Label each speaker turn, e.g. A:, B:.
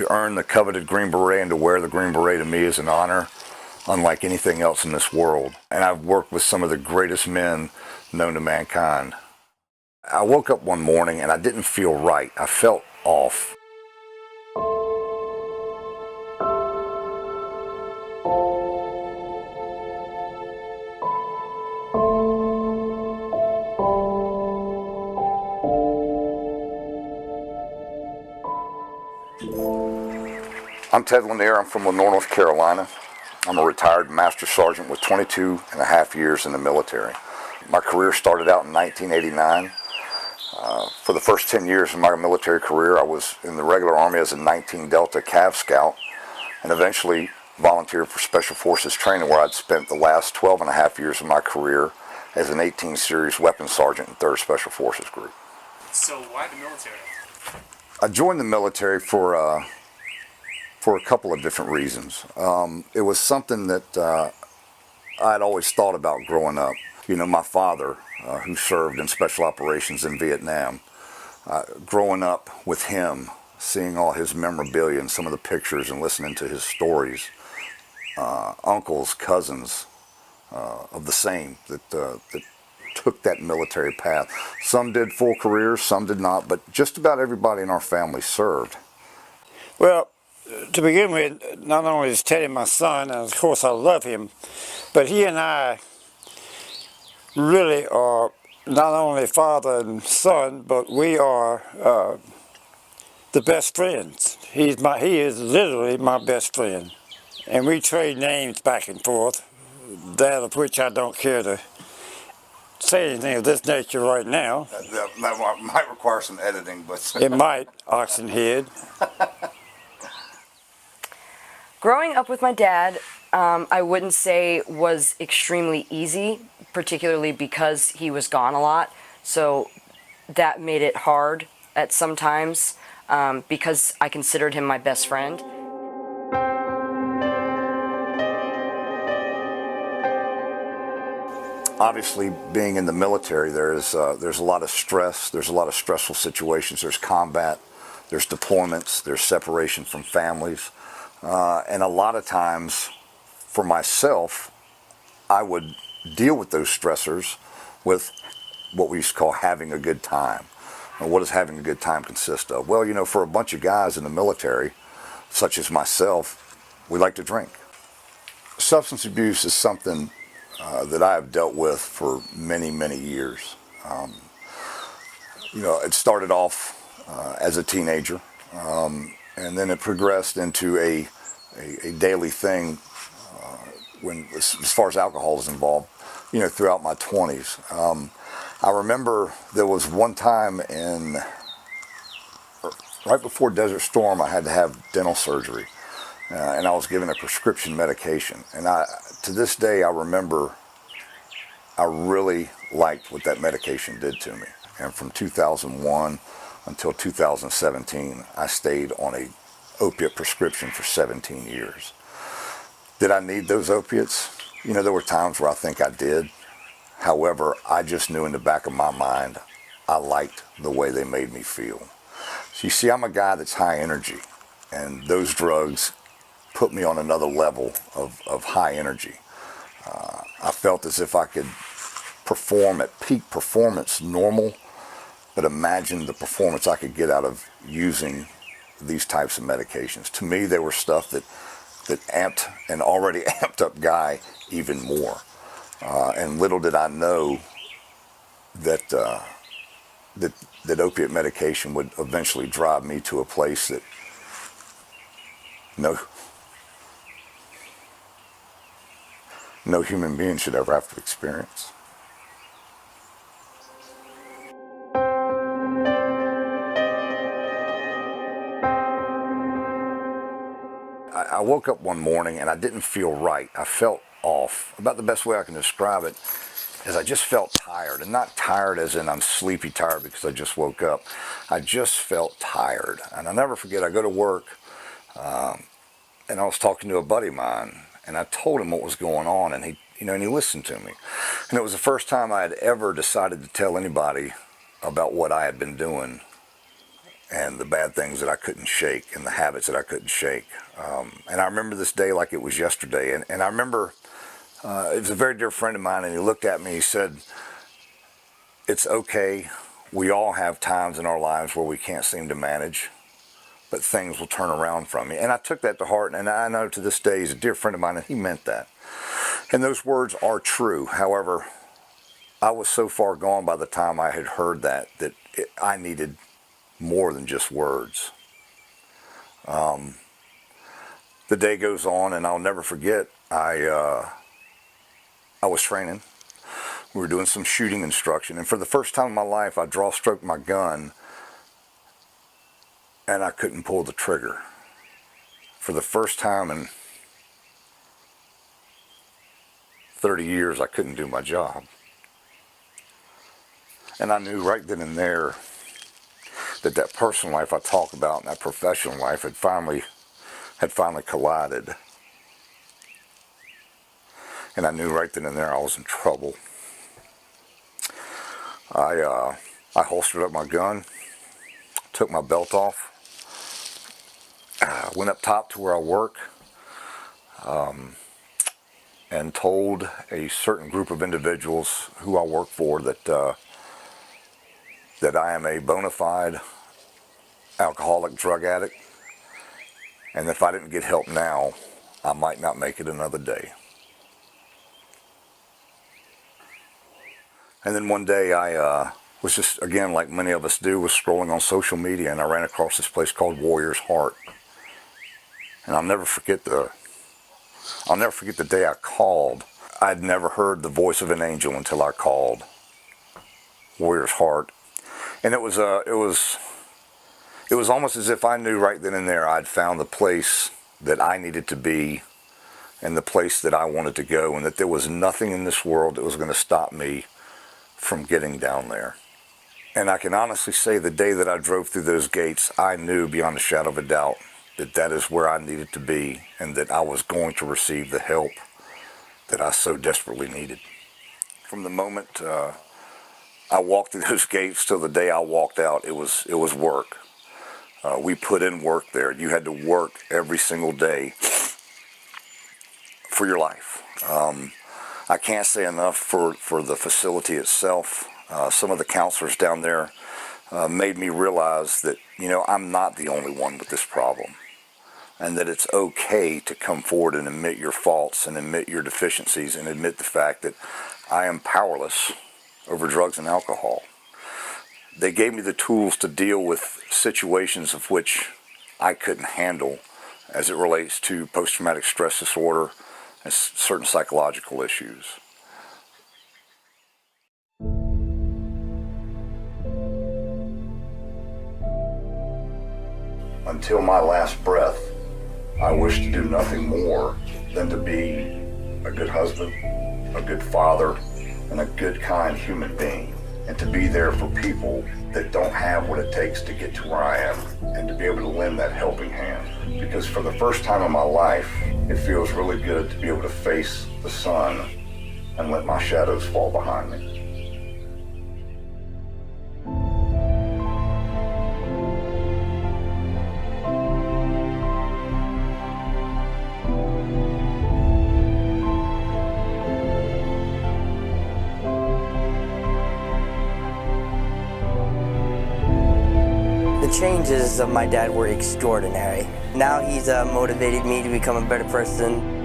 A: To earn the coveted Green Beret and to wear the Green Beret to me is an honor unlike anything else in this world. And I've worked with some of the greatest men known to mankind. I woke up one morning and I didn't feel right. I felt off. I'm Ted Lanier. I'm from Lanier, North Carolina. I'm a retired Master Sergeant with 22 and a half years in the military. My career started out in 1989. For the first 10 years of my military career, I was in the regular Army as a 19 Delta Cav Scout and eventually volunteered for Special Forces training, where I'd spent the last 12 and a half years of my career as an 18 Series Weapons Sergeant in 3rd Special Forces Group.
B: So why the military?
A: I joined the military for a couple of different reasons. It was something that I'd always thought about growing up. You know, my father, who served in special operations in Vietnam, growing up with him, seeing all his memorabilia and some of the pictures and listening to his stories, uncles, cousins of the same that took that military path. Some did full careers, some did not, but just about everybody in our family served.
C: Well, to begin with, not only is Teddy my son, and of course I love him, but he and I really are not only father and son, but we are the best friends. He is literally my best friend. And we trade names back and forth, that of which I don't care to say anything of this nature right now.
A: That might require some editing, but...
C: It might, Oxenhead.
D: Growing up with my dad, I wouldn't say was extremely easy, particularly because he was gone a lot. So that made it hard at some times because I considered him my best friend.
A: Obviously, being in the military, there's a lot of stress. There's a lot of stressful situations. There's combat, there's deployments, there's separation from families. And a lot of times, for myself, I would deal with those stressors with what we used to call having a good time. And what does having a good time consist of? Well, you know, for a bunch of guys in the military, such as myself, we like to drink. Substance abuse is something that I have dealt with for many, many years. You know, it started off as a teenager, and then it progressed into a daily thing as far as alcohol is involved, you know, throughout my 20s. I remember there was one time right before Desert Storm, I had to have dental surgery. And I was given a prescription medication. And to this day, I remember I really liked what that medication did to me. And from 2001 until 2017, I stayed on a opiate prescription for 17 years. Did I need those opiates? You know, there were times where I think I did. However, I just knew in the back of my mind, I liked the way they made me feel. So you see, I'm a guy that's high energy, and those drugs put me on another level of high energy. I felt as if I could perform at peak performance normal, but imagine the performance I could get out of using these types of medications. To me, they were stuff that amped an already amped up guy even more. And little did I know that opiate medication would eventually drive me to a place that no human being should ever have to experience. I woke up one morning and I didn't feel right. I felt off. About the best way I can describe it is I just felt tired, and not tired as in I'm sleepy tired because I just woke up. I just felt tired. And I'll never forget, I go to work and I was talking to a buddy of mine, and I told him what was going on, and he listened to me. And it was the first time I had ever decided to tell anybody about what I had been doing and the bad things that I couldn't shake and the habits that I couldn't shake. And I remember this day like it was yesterday. And I remember it was a very dear friend of mine, and he looked at me and he said, "It's okay. We all have times in our lives where we can't seem to manage, but things will turn around from you." And I took that to heart, and I know to this day he's a dear friend of mine, and he meant that. And those words are true. However, I was so far gone by the time I had heard that I needed more than just words. The day goes on, and I'll never forget, I was training. We were doing some shooting instruction, and for the first time in my life, I draw-stroked my gun, and I couldn't pull the trigger. For the first time in 30 years, I couldn't do my job. And I knew right then and there that personal life I talk about and that professional life had finally collided. And I knew right then and there I was in trouble. I holstered up my gun, took my belt off, went up top to where I work, and told a certain group of individuals who I work for that I am a bona fide alcoholic drug addict, and if I didn't get help now, I might not make it another day. And then one day I was just, again, like many of us do, was scrolling on social media, and I ran across this place called Warrior's Heart. And I'll never forget the day I called. I'd never heard the voice of an angel until I called Warrior's Heart. And it was almost as if I knew right then and there I'd found the place that I needed to be and the place that I wanted to go, and that there was nothing in this world that was going to stop me from getting down there. And I can honestly say the day that I drove through those gates, I knew beyond a shadow of a doubt that that is where I needed to be, and that I was going to receive the help that I so desperately needed. From the moment I walked through those gates till the day I walked out, it was work. We put in work there. You had to work every single day for your life. I can't say enough for the facility itself. Some of the counselors down there made me realize that, I'm not the only one with this problem, and that it's okay to come forward and admit your faults and admit your deficiencies and admit the fact that I am powerless over drugs and alcohol. They gave me the tools to deal with situations of which I couldn't handle as it relates to post-traumatic stress disorder and certain psychological issues. Until my last breath, I wish to do nothing more than to be a good husband, a good father, and a good, kind human being, and to be there for people that don't have what it takes to get to where I am, and to be able to lend that helping hand. Because for the first time in my life, it feels really good to be able to face the sun and let my shadows fall behind me.
E: The changes of my dad were extraordinary. Now he's motivated me to become a better person.